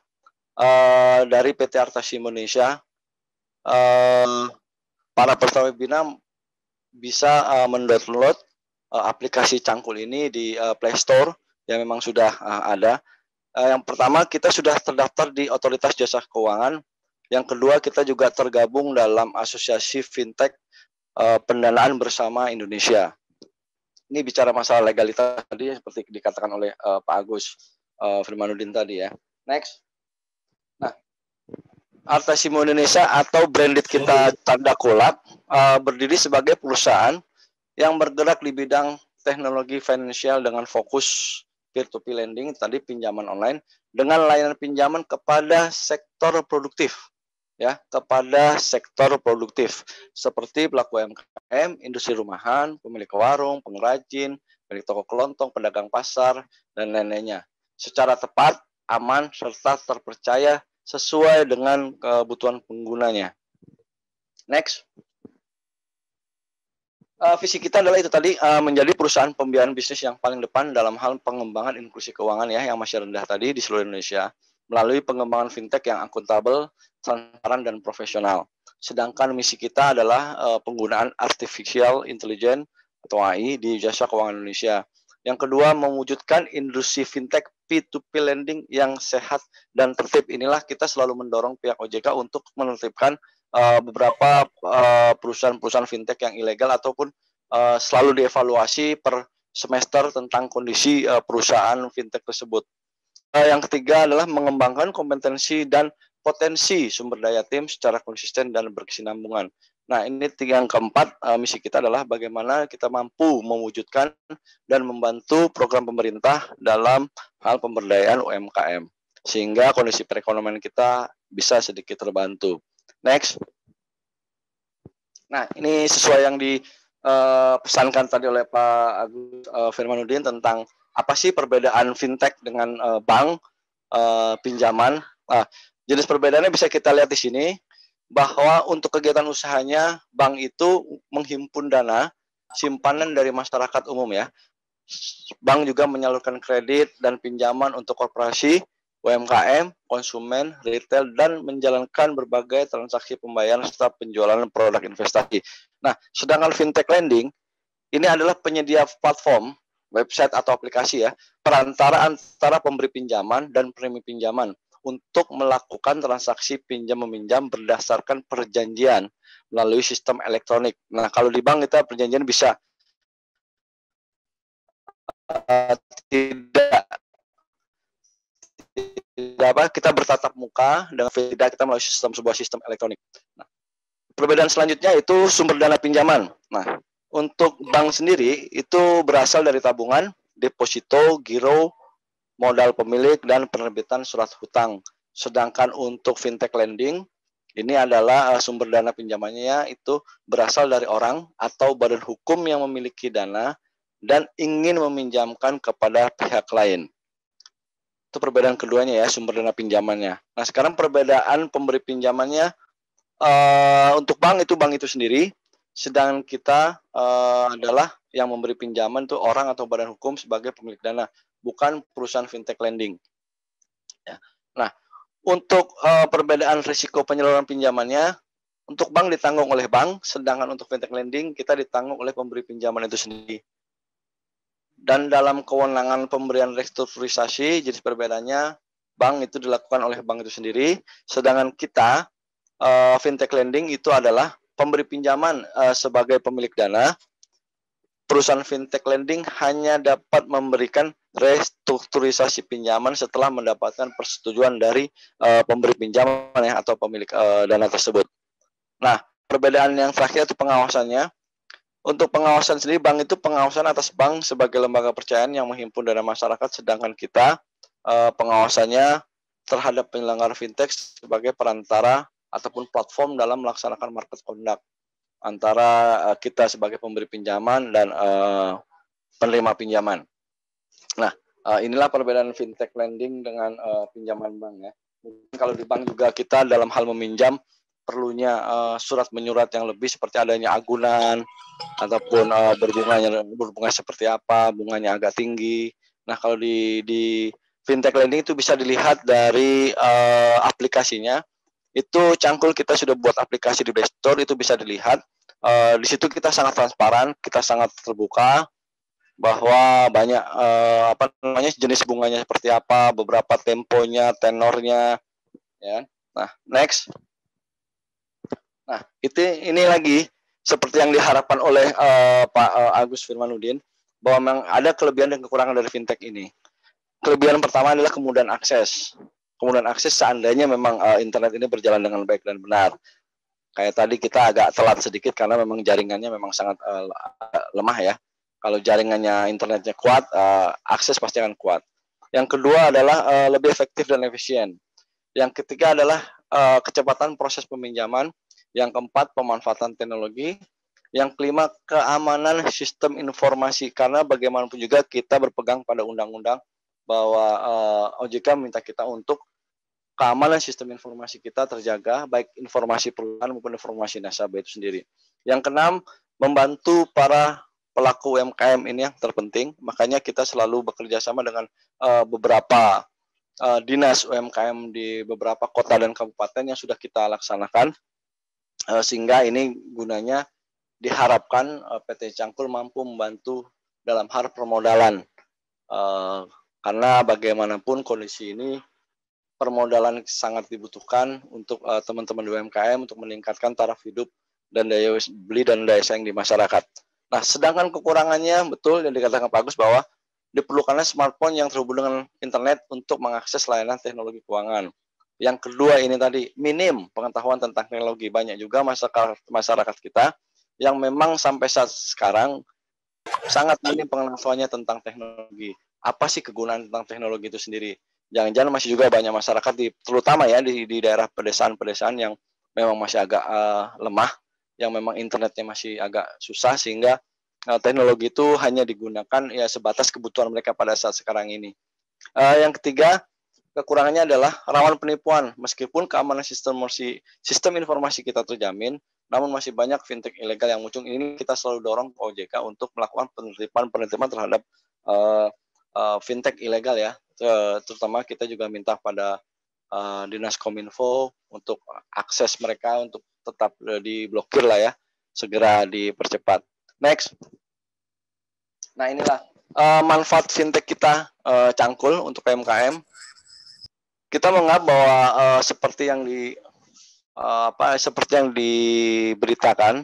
dari PT Artasi Indonesia. Para peserta webinar bisa mendownload aplikasi Cangkul ini di Play Store yang memang sudah ada. Yang pertama, kita sudah terdaftar di Otoritas Jasa Keuangan. Yang kedua, kita juga tergabung dalam Asosiasi Fintech Pendanaan Bersama Indonesia. Ini bicara masalah legalitas tadi seperti dikatakan oleh Pak Agus Firmanuddin tadi ya. Next. Nah, Artesimo Indonesia atau branded kita tanda kolak berdiri sebagai perusahaan yang bergerak di bidang teknologi finansial dengan fokus peer-to-peer lending, tadi pinjaman online, dengan layanan pinjaman kepada sektor produktif. Ya, kepada sektor produktif seperti pelaku UMKM, industri rumahan, pemilik warung, pengrajin, pemilik toko kelontong, pedagang pasar, dan lain-lainnya. Secara tepat, aman, serta terpercaya sesuai dengan kebutuhan penggunanya. Next. Visi kita adalah itu tadi, menjadi perusahaan pembiayaan bisnis yang paling depan dalam hal pengembangan inklusi keuangan ya, yang masih rendah tadi di seluruh Indonesia, melalui pengembangan fintech yang akuntabel, transparan, dan profesional. Sedangkan misi kita adalah penggunaan artificial intelligence atau AI di jasa keuangan Indonesia. Yang kedua, mewujudkan industri fintech P2P lending yang sehat dan tertib. Inilah kita selalu mendorong pihak OJK untuk menertibkan beberapa perusahaan-perusahaan fintech yang ilegal ataupun selalu dievaluasi per semester tentang kondisi perusahaan fintech tersebut. Yang ketiga adalah mengembangkan kompetensi dan potensi sumber daya tim secara konsisten dan berkesinambungan. Nah, ini yang keempat, misi kita adalah bagaimana kita mampu mewujudkan dan membantu program pemerintah dalam hal pemberdayaan UMKM, sehingga kondisi perekonomian kita bisa sedikit terbantu. Next. Nah, ini sesuai yang dipesankan tadi oleh Pak Agus Firmanuddin tentang apa sih perbedaan fintech dengan bank pinjaman. Jenis perbedaannya bisa kita lihat di sini, bahwa untuk kegiatan usahanya bank itu menghimpun dana simpanan dari masyarakat umum ya. Bank juga menyalurkan kredit dan pinjaman untuk korporasi, UMKM, konsumen, retail, dan menjalankan berbagai transaksi pembayaran serta penjualan produk investasi. Nah, sedangkan fintech lending ini adalah penyedia platform, website atau aplikasi ya, perantara antara pemberi pinjaman dan penerima pinjaman untuk melakukan transaksi pinjam-meminjam berdasarkan perjanjian melalui sistem elektronik. Nah, kalau di bank kita perjanjian bisa kita bertatap muka dengan tidak kita melalui sebuah sistem elektronik. Nah, perbedaan selanjutnya itu sumber dana pinjaman. Nah, untuk bank sendiri itu berasal dari tabungan, deposito, giro, modal pemilik, dan penerbitan surat hutang. Sedangkan untuk fintech lending, ini adalah sumber dana pinjamannya itu berasal dari orang atau badan hukum yang memiliki dana dan ingin meminjamkan kepada pihak lain. Itu perbedaan keduanya ya, sumber dana pinjamannya. Nah, sekarang perbedaan pemberi pinjamannya untuk bank itu sendiri, sedangkan kita adalah yang memberi pinjaman itu orang atau badan hukum sebagai pemilik dana, bukan perusahaan fintech lending. Ya. Nah, untuk perbedaan risiko penyaluran pinjamannya, untuk bank ditanggung oleh bank, sedangkan untuk fintech lending kita ditanggung oleh pemberi pinjaman itu sendiri. Dan dalam kewenangan pemberian restrukturisasi, jenis perbedaannya, bank itu dilakukan oleh bank itu sendiri, sedangkan kita, fintech lending itu adalah pemberi pinjaman sebagai pemilik dana. Perusahaan fintech lending hanya dapat memberikan restrukturisasi pinjaman setelah mendapatkan persetujuan dari pemberi pinjaman ya, atau pemilik dana tersebut. Nah, perbedaan yang terakhir itu pengawasannya. Untuk pengawasan sendiri, bank itu pengawasan atas bank sebagai lembaga percayaan yang menghimpun dana masyarakat, sedangkan kita pengawasannya terhadap penyelenggara fintech sebagai perantara ataupun platform dalam melaksanakan market conduct antara kita sebagai pemberi pinjaman dan penerima pinjaman. Nah, inilah perbedaan fintech lending dengan pinjaman bank ya. Mungkin kalau di bank juga kita dalam hal meminjam perlunya surat menyurat yang lebih seperti adanya agunan ataupun berbunga seperti apa, bunganya agak tinggi. Nah, kalau di fintech lending itu bisa dilihat dari aplikasinya. Itu Cangkul kita sudah buat aplikasi di Play Store, itu bisa dilihat. Di situ kita sangat transparan, kita sangat terbuka bahwa banyak jenis bunganya seperti apa, beberapa temponya, tenornya, ya. Nah, next. Nah, ini lagi seperti yang diharapkan oleh Pak Agus Firmanuddin, bahwa memang ada kelebihan dan kekurangan dari fintech ini. Kelebihan pertama adalah kemudahan akses. Kemudahan akses seandainya memang internet ini berjalan dengan baik dan benar. Kayak tadi kita agak telat sedikit karena memang jaringannya memang sangat lemah ya. Kalau jaringannya internetnya kuat, akses pasti akan kuat. Yang kedua adalah lebih efektif dan efisien. Yang ketiga adalah kecepatan proses peminjaman. Yang keempat, pemanfaatan teknologi. Yang kelima, keamanan sistem informasi. Karena bagaimanapun juga kita berpegang pada undang-undang bahwa OJK minta kita untuk keamanan sistem informasi kita terjaga, baik informasi perusahaan maupun informasi nasabah itu sendiri. Yang keenam, membantu para pelaku UMKM ini yang terpenting. Makanya kita selalu bekerja sama dengan beberapa dinas UMKM di beberapa kota dan kabupaten yang sudah kita laksanakan. Sehingga ini gunanya diharapkan PT Cangkul mampu membantu dalam hal permodalan. Karena bagaimanapun kondisi ini permodalan sangat dibutuhkan untuk teman-teman UMKM untuk meningkatkan taraf hidup dan daya beli dan daya saing di masyarakat. Nah, sedangkan kekurangannya betul yang dikatakan Pak Agus bahwa diperlukannya smartphone yang terhubung dengan internet untuk mengakses layanan teknologi keuangan. Yang kedua ini tadi, minim pengetahuan tentang teknologi. Banyak juga masyarakat kita yang memang sampai saat sekarang sangat minim pengetahuannya tentang teknologi. Apa sih kegunaan tentang teknologi itu sendiri? Jangan-jangan masih juga banyak masyarakat terutama ya di daerah pedesaan-pedesaan yang memang masih agak lemah, yang memang internetnya masih agak susah sehingga teknologi itu hanya digunakan ya sebatas kebutuhan mereka pada saat sekarang ini. Yang ketiga, kekurangannya adalah rawan penipuan. Meskipun keamanan sistem informasi kita terjamin, namun masih banyak fintech ilegal yang muncul. Ini kita selalu dorong ke OJK untuk melakukan penertiban terhadap fintech ilegal ya. Terutama kita juga minta pada Dinas Kominfo untuk akses mereka untuk tetap diblokir lah ya, segera dipercepat. Next. Nah, inilah manfaat fintech kita Cangkul untuk UMKM. Kita menganggap bahwa seperti yang diberitakan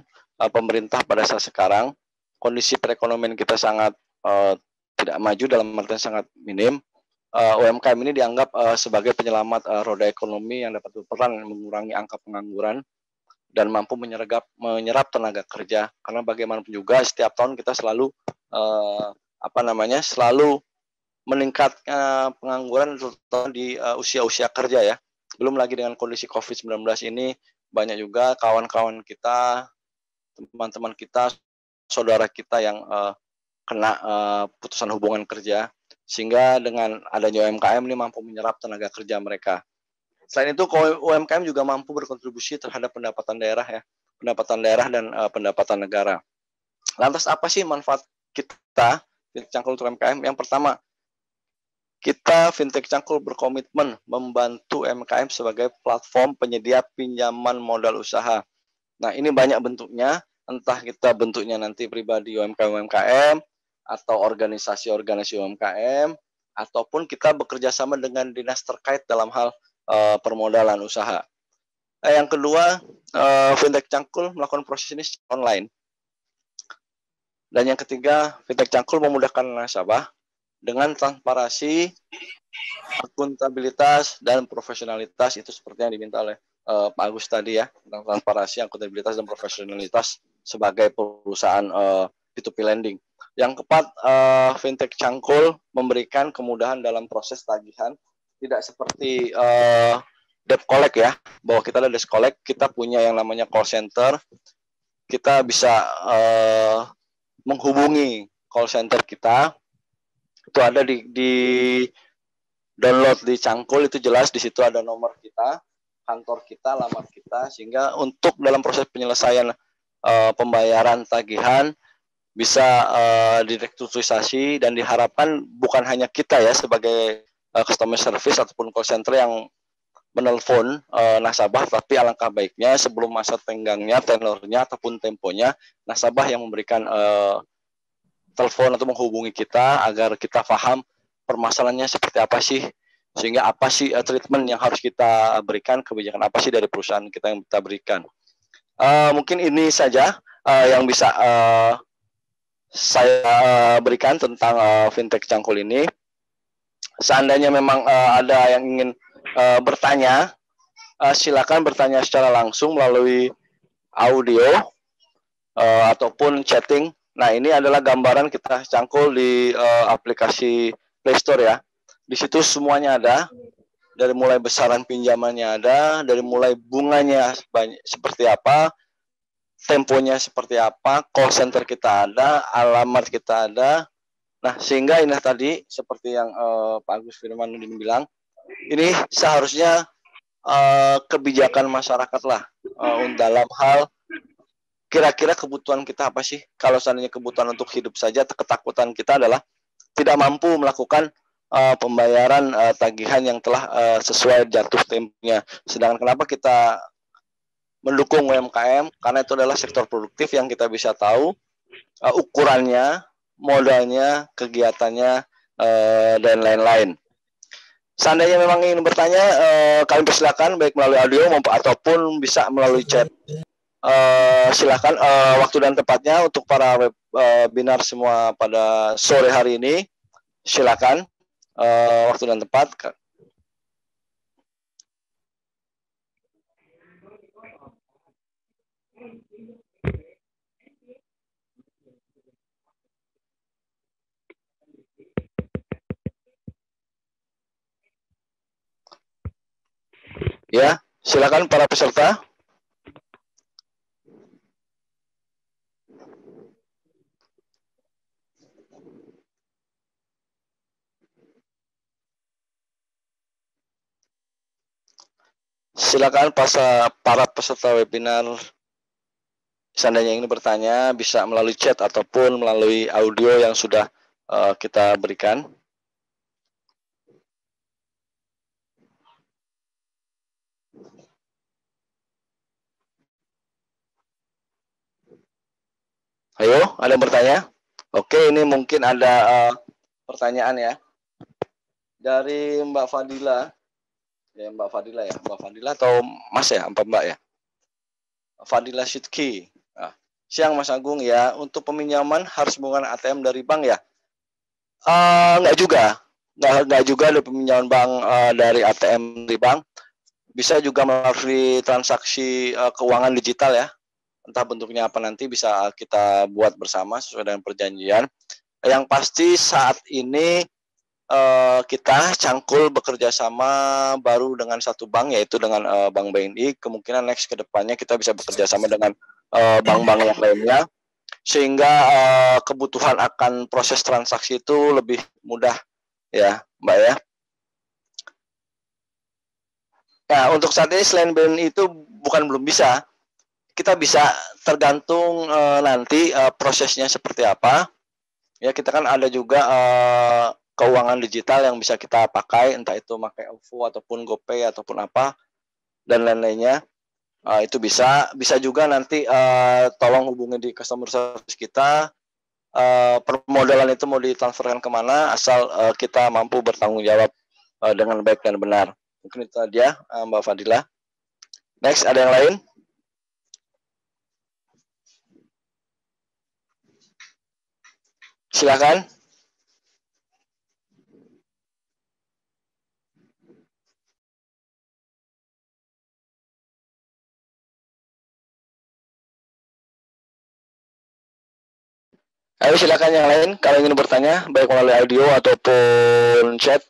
pemerintah pada saat sekarang, kondisi perekonomian kita sangat tidak maju, dalam artian sangat minim. UMKM ini dianggap sebagai penyelamat roda ekonomi yang dapat berperan mengurangi angka pengangguran dan mampu menyerap tenaga kerja. Karena bagaimanapun juga setiap tahun kita selalu selalu meningkat pengangguran terutama di usia-usia kerja ya. Belum lagi dengan kondisi COVID-19 ini, banyak juga kawan-kawan kita, teman-teman kita, saudara kita yang kena putusan hubungan kerja. sehingga dengan adanya UMKM ini mampu menyerap tenaga kerja mereka. Selain itu, UMKM juga mampu berkontribusi terhadap pendapatan daerah ya, pendapatan daerah dan pendapatan negara. Lantas apa sih manfaat kita Fintech Cangkul untuk UMKM? Yang pertama, kita Fintech Cangkul berkomitmen membantu UMKM sebagai platform penyedia pinjaman modal usaha. Nah, ini banyak bentuknya, entah kita bentuknya nanti pribadi UMKM atau organisasi-organisasi UMKM, ataupun kita bekerja sama dengan dinas terkait dalam hal permodalan usaha. Yang kedua, Fintech Cangkul melakukan proses ini secara online. Dan yang ketiga, Fintech Cangkul memudahkan nasabah dengan transparansi, akuntabilitas, dan profesionalitas. Itu seperti yang diminta oleh Pak Agus tadi ya, tentang transparansi, akuntabilitas, dan profesionalitas sebagai perusahaan P2P lending. Yang keempat, Fintech Cangkul memberikan kemudahan dalam proses tagihan, tidak seperti debt collect ya, bahwa kita ada debt collect, kita punya yang namanya call center, kita bisa menghubungi call center kita, itu ada di download di Cangkul, itu jelas di situ ada nomor kita, kantor kita, alamat kita, sehingga untuk dalam proses penyelesaian pembayaran tagihan bisa direstrukturisasi, dan diharapkan bukan hanya kita ya sebagai customer service ataupun call center yang menelpon nasabah, tapi alangkah baiknya sebelum masa tenggangnya, tenornya ataupun temponya, nasabah yang memberikan telepon atau menghubungi kita agar kita paham permasalahannya seperti apa sih, sehingga apa sih treatment yang harus kita berikan, kebijakan apa sih dari perusahaan kita yang kita berikan. Mungkin ini saja yang bisa saya berikan tentang Fintech Cangkul ini. Seandainya memang ada yang ingin bertanya, silakan bertanya secara langsung melalui audio ataupun chatting. Nah, ini adalah gambaran kita Cangkul di aplikasi Play Store ya. Di situ semuanya ada, dari mulai besaran pinjamannya ada, dari mulai bunganya seperti apa, temponya seperti apa, call center kita ada, alamat kita ada. Nah, sehingga ini tadi seperti yang Pak Agus Firmanuddin bilang, ini seharusnya kebijakan masyarakat lah dalam hal kira-kira kebutuhan kita apa sih. Kalau seandainya kebutuhan untuk hidup saja, ketakutan kita adalah tidak mampu melakukan pembayaran tagihan yang telah sesuai jatuh temponya. Sedangkan kenapa kita mendukung UMKM? Karena itu adalah sektor produktif yang kita bisa tahu ukurannya, modalnya, kegiatannya, dan lain-lain. Seandainya memang ingin bertanya, kalian persilakan baik melalui audio ataupun bisa melalui chat. Silakan waktu dan tempatnya untuk para webinar semua pada sore hari ini. Silakan waktu dan tempat. Ya, silakan para peserta. Silakan para peserta webinar, seandainya ingin bertanya bisa melalui chat ataupun melalui audio yang sudah kita berikan. Ayo, ada yang bertanya? Oke, ini mungkin ada pertanyaan ya dari Mbak Fadila. Ya, Mbak Fadila ya, Mbak Fadila atau Mas ya, Mbak ya? Fadila Sidki. Nah, siang Mas Agung ya, untuk peminjaman harus menggunakan ATM dari bank ya? Enggak juga, enggak juga ada peminjaman bank dari ATM di bank. Bisa juga melalui transaksi keuangan digital ya. Entah bentuknya apa nanti bisa kita buat bersama sesuai dengan perjanjian. Yang pasti saat ini kita Cangkul bekerja sama baru dengan satu bank, yaitu dengan Bank BNI. Kemungkinan next ke depannya kita bisa bekerja sama dengan bank-bank yang lainnya, sehingga kebutuhan akan proses transaksi itu lebih mudah ya Mbak ya. Nah untuk saat ini selain BNI itu bukan belum bisa, kita bisa tergantung nanti prosesnya seperti apa. Ya kita kan ada juga keuangan digital yang bisa kita pakai, entah itu pakai OVO ataupun GoPay ataupun apa dan lain-lainnya. Itu bisa juga nanti tolong hubungi di customer service kita. Permodalan itu mau ditransferkan kemana asal kita mampu bertanggung jawab dengan baik dan benar. Mungkin itu aja Mbak Fadila. Next, ada yang lain? Silakan. Ayo silakan yang lain kalau ingin bertanya baik melalui audio ataupun chat.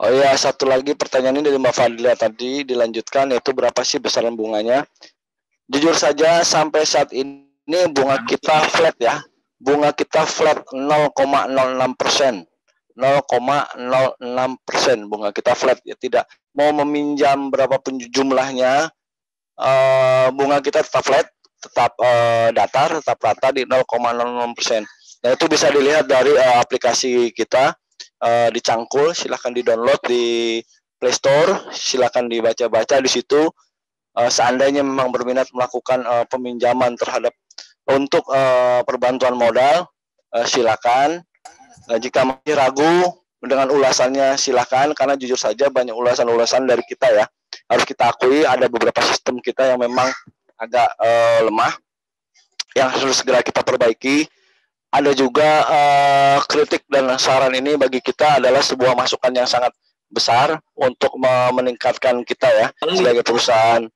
Oh iya, satu lagi pertanyaan ini dari Mbak Fadila tadi dilanjutkan, yaitu berapa sih besaran bunganya? Jujur saja sampai saat ini bunga kita flat ya. Bunga kita flat 0,06%. 0,06% bunga kita flat ya, tidak mau meminjam berapapun jumlahnya, bunga kita tetap flat, tetap datar, tetap rata di 0,06%. Nah itu bisa dilihat dari aplikasi kita di Cangkul, silahkan di-download di Play Store, silahkan dibaca-baca di situ. Seandainya memang berminat melakukan peminjaman terhadap untuk perbantuan modal, silakan. Jika masih ragu dengan ulasannya silakan, karena jujur saja banyak ulasan-ulasan dari kita ya. Harus kita akui ada beberapa sistem kita yang memang agak lemah, yang harus segera kita perbaiki. Ada juga kritik dan saran ini bagi kita adalah sebuah masukan yang sangat besar untuk meningkatkan kita ya sebagai perusahaan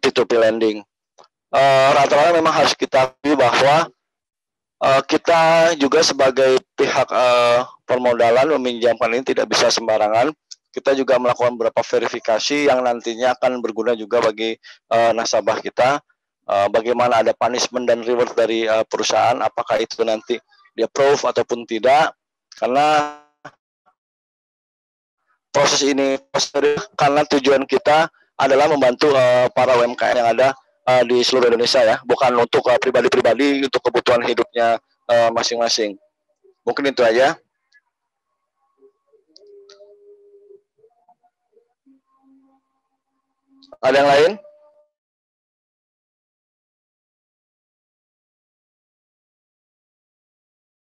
P2P lending. Rata-rata memang harus kita akui bahwa kita juga sebagai pihak permodalan meminjamkan ini tidak bisa sembarangan. Kita juga melakukan beberapa verifikasi yang nantinya akan berguna juga bagi nasabah kita. Bagaimana ada punishment dan reward dari perusahaan, apakah itu nanti di approve ataupun tidak. Karena proses ini karena tujuan kita adalah membantu para UMKM yang ada di seluruh Indonesia ya, bukan untuk pribadi-pribadi untuk kebutuhan hidupnya masing-masing. Mungkin itu aja. Ada yang lain?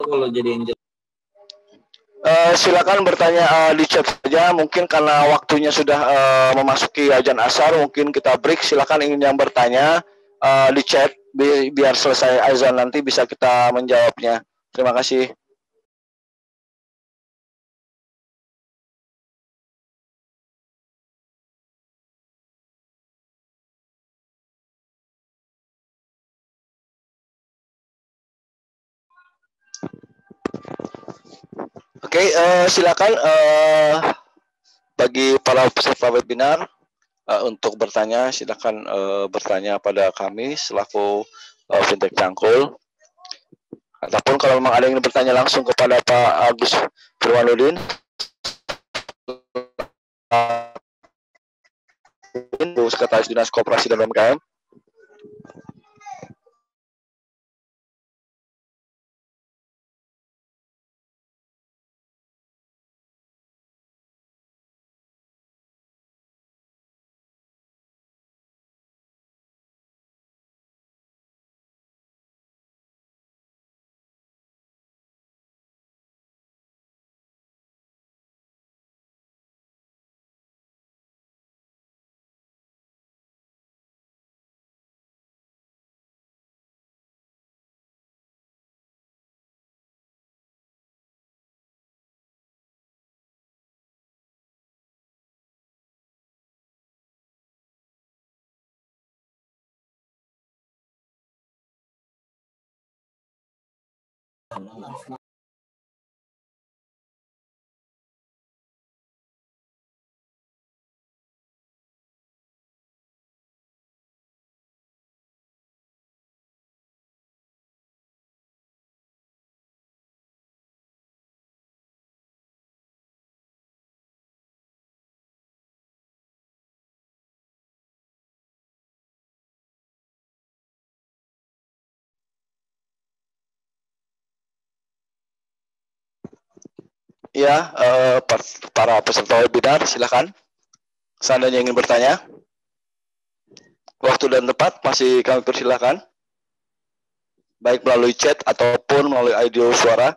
Kalau jadi angel. Silakan bertanya di chat saja. Mungkin karena waktunya sudah memasuki azan asar, mungkin kita break. Silakan ingin yang bertanya di chat biar selesai azan nanti bisa kita menjawabnya. Terima kasih. Oke, silakan bagi para peserta webinar untuk bertanya, silakan bertanya pada kami selaku Fintech Cangkul. Ataupun kalau memang ada yang ingin bertanya langsung kepada Pak Agus Firmanudin, Sekretaris Dinas Koperasi dan UMKM. Ya, para peserta webinar, silakan. Seandainya ingin bertanya, waktu dan tempat masih kami persilakan, baik melalui chat ataupun melalui audio suara.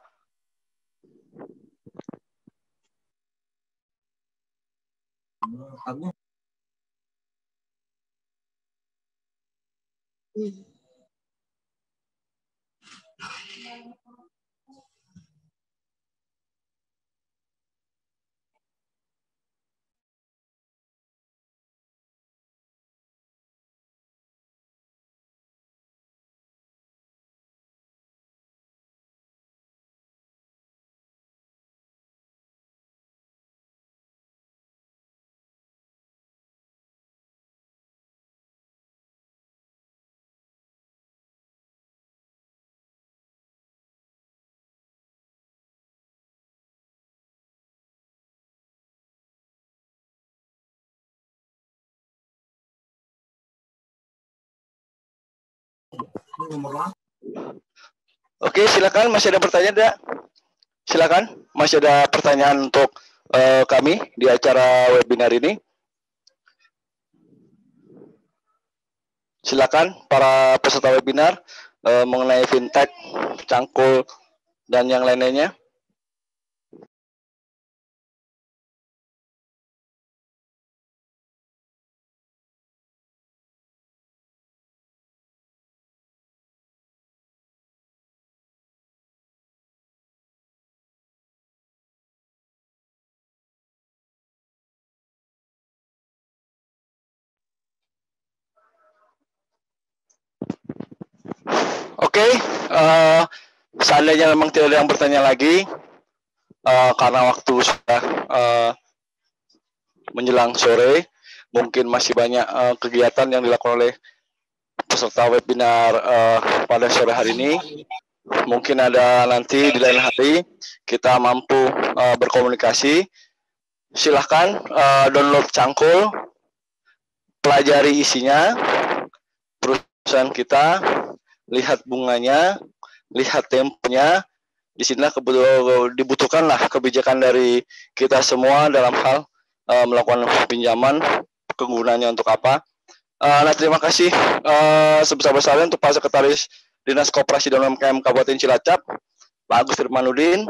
Oke, silakan. Masih ada pertanyaan, tidak? Silakan. Masih ada pertanyaan untuk kami di acara webinar ini. Silakan para peserta webinar mengenai fintech, cangkul, dan yang lainnya. Oke, seandainya memang tidak ada yang bertanya lagi, karena waktu sudah menjelang sore, mungkin masih banyak kegiatan yang dilakukan oleh peserta webinar pada sore hari ini. Mungkin ada nanti di lain hari kita mampu berkomunikasi. Silahkan download Cangkul, pelajari isinya, perusahaan kita, lihat bunganya, lihat temponya. Di sinilah dibutuhkanlah kebijakan dari kita semua dalam hal melakukan pinjaman, kegunaannya untuk apa. Nah, terima kasih sebesar-besarnya untuk Pak Sekretaris Dinas Koperasi dan UMKM Kabupaten Cilacap, Pak Agus Firmanuddin,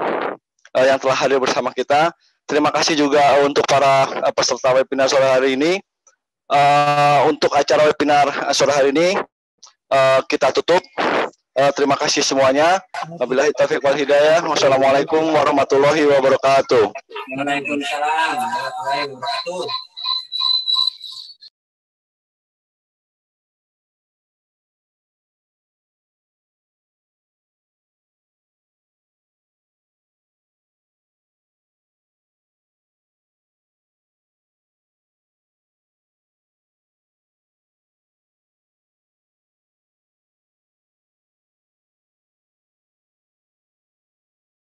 yang telah hadir bersama kita. Terima kasih juga untuk para peserta webinar sore hari ini. Untuk acara webinar sore hari ini kita tutup. Terima kasih semuanya. Wabillahi taufiq wal hidayah. Wassalamualaikum warahmatullahi wabarakatuh. Waalaikumsalam warahmatullahi wabarakatuh.